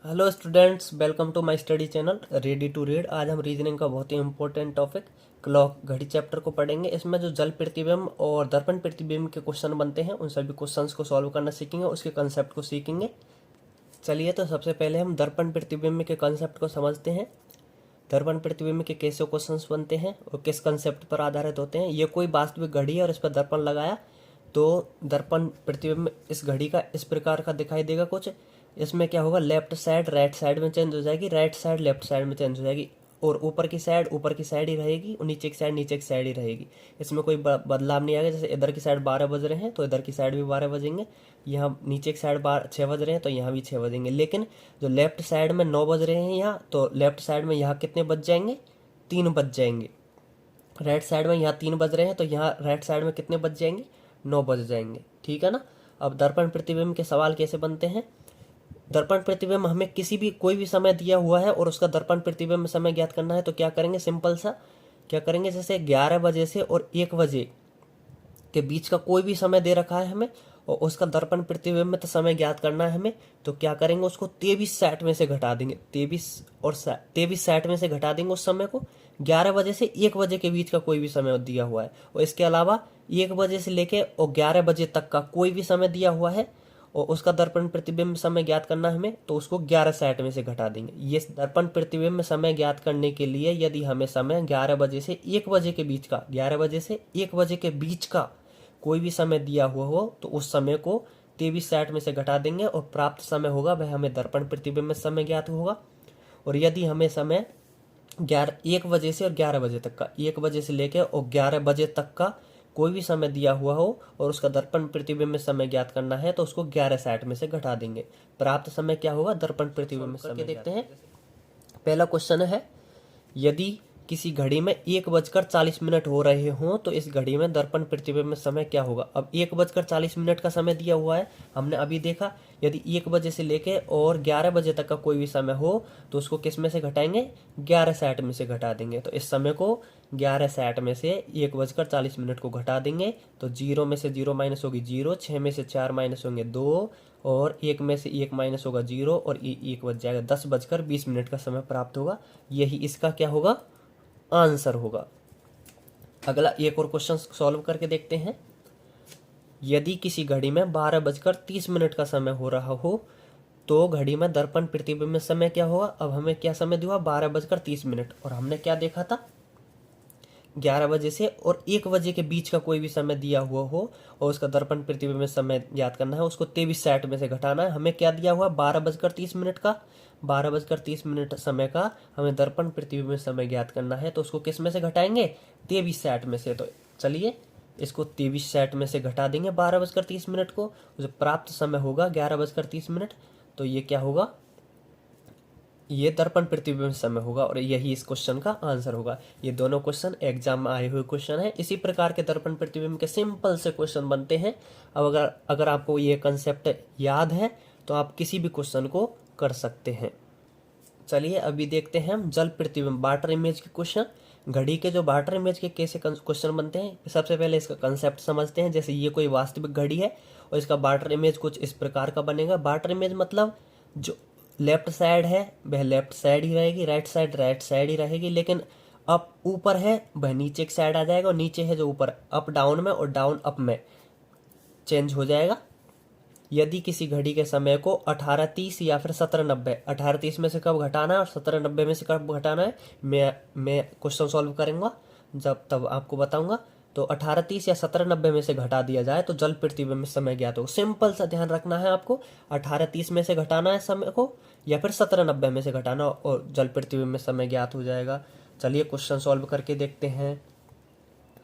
Hello students, welcome to my study channel ready to read. आज हम reasoning का बहुत ही इंपॉर्टेंट टॉपिक क्लॉक घड़ी चैप्टर को पढ़ेंगे। इसमें जो जल प्रतिबिंब और दर्पण प्रतिबिंब के क्वेश्चन बनते हैं उन सभी क्वेश्चंस को सॉल्व करना सीखेंगे, उसके कंसेप्ट को सीखेंगे। चलिए, तो सबसे पहले हम दर्पण प्रतिबिंब के कंसेप्ट को समझते हैं। दर्पण प्रतिबिंब के कैसे क्वेश्चंस बनते हैं और किस कंसेप्ट पर आधारित होते हैं। ये कोई वास्तविक घड़ी है और इस पर दर्पण लगाया तो दर्पण प्रतिबिंब इस घड़ी का इस प्रकार का दिखाई देगा कुछ। इसमें क्या होगा, लेफ्ट साइड राइट साइड में चेंज हो जाएगी, राइट साइड लेफ्ट साइड में चेंज हो जाएगी, और ऊपर की साइड ही रहेगी और नीचे की साइड ही रहेगी। इसमें कोई बदलाव नहीं आएगा। जैसे इधर की साइड 12 बज रहे हैं तो इधर की साइड भी 12 बजेंगे, यहाँ नीचे की साइड 6 बज रहे हैं तो यहाँ भी 6 बजेंगे। लेकिन जो लेफ्ट साइड में 9 बज रहे हैं यहाँ, तो लेफ्ट साइड में यहाँ कितने बज जाएंगे, 3 बज जाएंगे। राइट साइड में यहाँ 3 बज रहे हैं तो यहाँ राइट साइड में कितने बज जाएंगे, 9 बज जाएंगे। ठीक है ना। अब दर्पण प्रतिबिंब के सवाल कैसे बनते हैं। दर्पण प्रतिबिंब हमें कोई भी समय दिया हुआ है और उसका दर्पण प्रतिबिंब समय ज्ञात करना है तो क्या करेंगे, सिंपल सा क्या करेंगे, जैसे 11 बजे से और 1 बजे के बीच का कोई भी समय दे रखा है हमें और उसका दर्पण प्रतिबिंब में तो समय ज्ञात करना है हमें, तो क्या करेंगे, उसको 23 में से घटा देंगे। 23 में से घटा देंगे उस समय को। 11 बजे से 1 बजे के बीच का कोई भी समय दिया हुआ है और इसके अलावा 1 बजे से लेके और 11 बजे तक का कोई भी समय दिया हुआ है और उसका दर्पण प्रतिबिंब समय ज्ञात करना हमें, तो उसको 11 में से घटा देंगे। ये दर्पण प्रतिबिंब समय ज्ञात करने के लिए यदि हमें समय 11 बजे से 1 बजे के बीच का 11 बजे से 1 बजे के बीच का कोई भी समय दिया हुआ हो तो उस समय को 23 में से घटा देंगे और प्राप्त समय होगा वह हमें दर्पण प्रतिबिंब समय ज्ञात होगा। और यदि हमें समय 1 बजे से और 11 बजे तक का, 1 बजे से लेकर और 11 बजे तक का कोई भी समय दिया हुआ हो और उसका दर्पण प्रतिबिंब में समय ज्ञात करना है तो उसको 11 में से घटा देंगे। प्राप्त समय क्या होगा, दर्पण प्रतिबिंब में समय। देखते हैं, पहला क्वेश्चन है, यदि किसी घड़ी में 1:40 हो रहे हों तो इस घड़ी में दर्पण प्रतिबिंब में समय क्या होगा। अब 1:40 का समय दिया हुआ है, हमने अभी देखा। यदि 1 बजे से लेके और 11 बजे तक का कोई भी समय हो तो उसको किस में से घटाएंगे, 11 में से घटा देंगे। तो इस समय को 11 में से 1:40 को घटा देंगे तो 0 में से 0 माइनस होगी 0, 6 में से 4 माइनस होंगे 2 और 1 में से 1 माइनस होगा 0 और 1 बच जाएगा। 10:20 का समय प्राप्त होगा। यही इसका क्या होगा, आंसर होगा। अगला एक और क्वेश्चन सॉल्व करके देखते हैं। यदि किसी घड़ी में 12:30 का समय हो रहा हो तो घड़ी में दर्पण प्रतिबिंब में समय क्या होगा। अब हमें क्या समय दिया, 12:30 और हमने क्या देखा था, 11 बजे से और 1 बजे के बीच का कोई भी समय दिया हुआ हो और उसका दर्पण प्रतिबिंब में समय याद करना है, उसको 23 में से घटाना है। हमें क्या दिया हुआ, 12:30 का, 12:30 समय का हमें दर्पण प्रतिबिंब में समय ज्ञात करना है तो उसको किस में से घटाएंगे, 23 में से। तो चलिए इसको 23 में से घटा देंगे 12:30 को, जो प्राप्त समय होगा 11:30। तो ये क्या होगा, ये दर्पण प्रतिबिंब समय होगा और यही इस क्वेश्चन का आंसर होगा। ये दोनों क्वेश्चन एग्जाम में आए हुए क्वेश्चन है। इसी प्रकार के दर्पण प्रतिबिंब के सिंपल से क्वेश्चन बनते हैं। अब अगर आपको ये कंसेप्ट याद है तो आप किसी भी क्वेश्चन को कर सकते हैं। चलिए अभी देखते हैं हम जल प्रतिबिंब वाटर इमेज के क्वेश्चन। घड़ी के जो वाटर इमेज के कैसे क्वेश्चन बनते हैं, सबसे पहले इसका कंसेप्ट समझते हैं। जैसे ये कोई वास्तविक घड़ी है और इसका वाटर इमेज कुछ इस प्रकार का बनेगा। वाटर इमेज मतलब जो लेफ्ट साइड है वह लेफ्ट साइड ही रहेगी, राइट साइड ही रहेगी, लेकिन अप ऊपर है वह नीचे की साइड आ जाएगा और नीचे है जो ऊपर, अप डाउन में और डाउन अप में चेंज हो जाएगा। यदि किसी घड़ी के समय को 18:30 या फिर 17:90, 18:30 में से कब घटाना है और 17:90 में से कब घटाना है, मैं क्वेश्चन सॉल्व करूंगा जब तब आपको बताऊंगा। तो 18:30 या 17:90 में से घटा दिया जाए तो जल प्रतिबिंब में समय ज्ञात हो। सिंपल सा ध्यान रखना है आपको, 18:30 में से घटाना है समय को या फिर 17:90 में से घटाना और जल प्रतिबिंब में समय ज्ञात हो जाएगा। चलिए क्वेश्चन सॉल्व करके देखते हैं।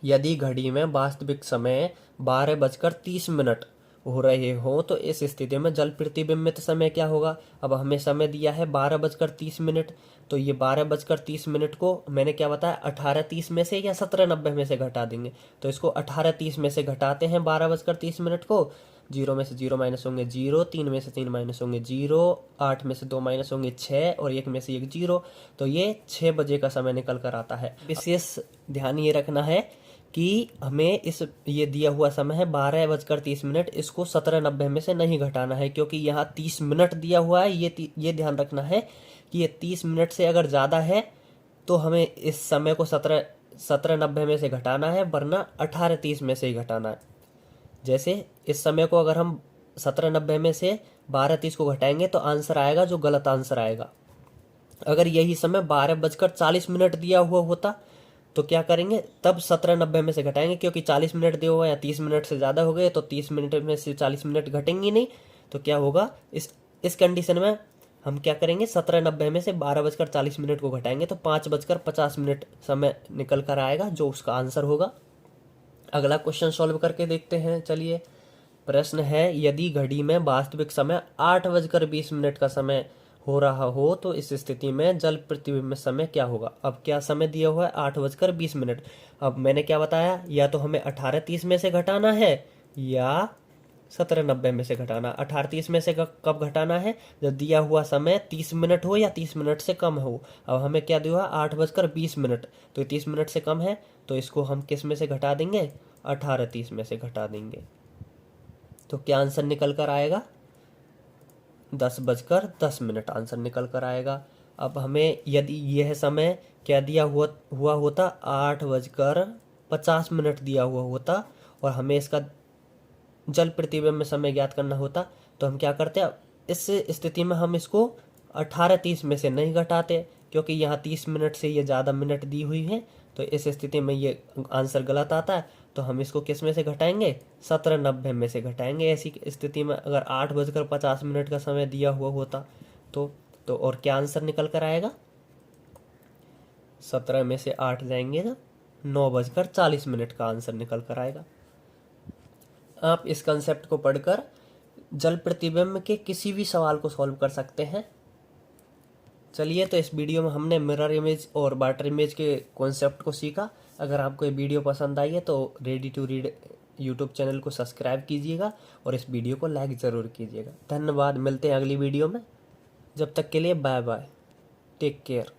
यदि घड़ी में वास्तविक समय 12:30 हो रहे हो तो इस स्थिति में जल प्रतिबिंबित समय क्या होगा। अब हमें समय दिया है 12:30, तो ये 12:30 को मैंने क्या बताया, 18:30 में से या 17:90 में से घटा देंगे। तो इसको 18:30 में से घटाते हैं 12:30 को। 0 में से 0 माइनस होंगे 0, 3 में से 3 माइनस होंगे 0, 8 में से 2 माइनस होंगे 6 और 1 में से 1 0। तो ये 6 बजे का समय निकल कर आता है। विशेष ध्यान ये रखना है कि हमें ये दिया हुआ समय है 12:30, इसको 17:90 में से नहीं घटाना है, क्योंकि यहाँ 30 मिनट दिया हुआ है। ये ध्यान रखना है कि ये 30 मिनट से अगर ज़्यादा है तो हमें इस समय को 17:90 में से घटाना है, वरना 18:30 में से ही घटाना है। जैसे इस समय को अगर हम 17:90 में से 12:30 को घटाएंगे तो आंसर आएगा जो गलत आंसर आएगा। अगर यही समय 12:40 दिया हुआ होता तो क्या करेंगे, तब 17:90 में से घटाएंगे, क्योंकि 40 मिनट दिया हुआ या 30 मिनट से ज़्यादा हो गए तो 30 मिनट में से 40 मिनट घटेंगे नहीं। तो क्या होगा, इस कंडीशन में हम क्या करेंगे, 17:90 में से 12:40 को घटाएंगे तो 5:50 समय निकल कर आएगा, जो उसका आंसर होगा। अगला क्वेश्चन सॉल्व करके देखते हैं। चलिए, प्रश्न है, यदि घड़ी में वास्तविक समय 8:20 का समय हो रहा हो तो इस स्थिति में जल प्रतिबिंब समय क्या होगा। अब क्या समय दिया हुआ है, 8:20। अब मैंने क्या बताया, या तो हमें 18:30 में से घटाना है या 17:90 में से घटाना। 18:30 में से कब घटाना है, जब दिया हुआ समय 30 मिनट हो या 30 मिनट से कम हो। अब हमें क्या दिया हुआ, 8:20, तो 30 मिनट से कम है, तो इसको हम किस में से घटा देंगे, 18:30 में से घटा देंगे। तो क्या आंसर निकल कर आएगा, 10:10 आंसर निकल कर आएगा। अब हमें यदि यह समय क्या दिया हुआ होता, 8:50 दिया हुआ होता, और हमें इसका जल प्रतिबिंब में समय ज्ञात करना होता, तो हम क्या करते हैं, इस स्थिति में हम इसको 18:30 में से नहीं घटाते, क्योंकि यहाँ 30 मिनट से ये ज़्यादा मिनट दी हुई है, तो इस स्थिति में ये आंसर गलत आता है। तो हम इसको किस में से घटाएंगे, 17:90 में से घटाएंगे। ऐसी स्थिति में अगर 8:50 का समय दिया हुआ होता तो और क्या आंसर निकल कर आएगा, 17 में से 8 जाएंगे तो 9:40 का आंसर निकल कर आएगा। आप इस कंसेप्ट को पढ़कर जल प्रतिबिंब के किसी भी सवाल को सॉल्व कर सकते हैं। चलिए, तो इस वीडियो में हमने मिरर इमेज और वाटर इमेज के कॉन्सेप्ट को सीखा। अगर आपको ये वीडियो पसंद आई है तो ready to read YouTube channel को सब्सक्राइब कीजिएगा और इस वीडियो को लाइक ज़रूर कीजिएगा। धन्यवाद, मिलते हैं अगली वीडियो में। जब तक के लिए बाय बाय, टेक केयर।